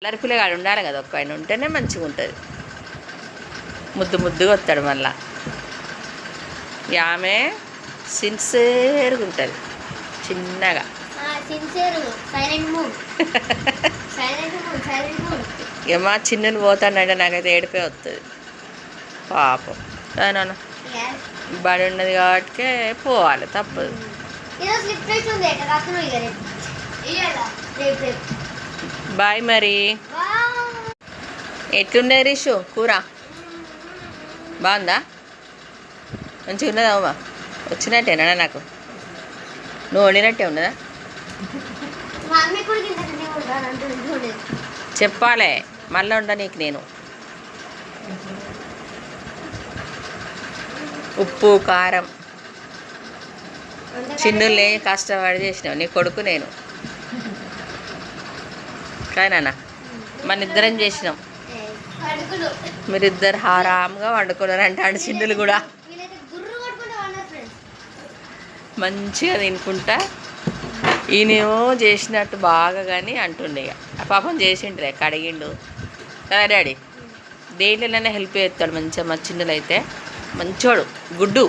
అల్లరి పిల్లగాడు ఉండాలి కదా, ఒక్క ఆయన ఉంటేనే మంచిగా ఉంటుంది. ముద్దు ముద్దుగా వస్తాడు మళ్ళా. ఆమె సిన్సియర్గా ఉంటుంది, చిన్నగా. ఏమా చిన్నలు పోతాడంటే నాకైతే ఏడిపే వస్తుంది పాపం. నాన్న బడి ఉన్నది కాబట్టి పోవాలి, తప్పదు. బాయ్ మరి. ఎట్లున్నది రిషు కూర? బాగుందా? మంచిగా ఉన్నదా అమ్మా? వచ్చినట్టేనా నాకు? నువ్వు వండినట్టే ఉన్నదా? చెప్పాలే మళ్ళీ ఉండ నీకు నేను. ఉప్పు కారం చిన్నుల్ని కష్టపడి చేసినావు, నీ కొడుకు నేను. కానా మన ఇద్దరం చేసినాం, మీరిద్దరు హారాంగా వండుకున్నారు అంటాడు. చిన్నులు కూడా మంచిగా తినుకుంటా ఈయనేమో చేసినట్టు బాగా కానీ అంటుండే. ఇక పాపం చేసిండ్రే, కడిగిండు కదా డాడీ. దేంట్లోనే హెల్ప్ చేస్తాడు మంచిగా. మా చిన్నులు అయితే మంచోడు, గుడ్డు.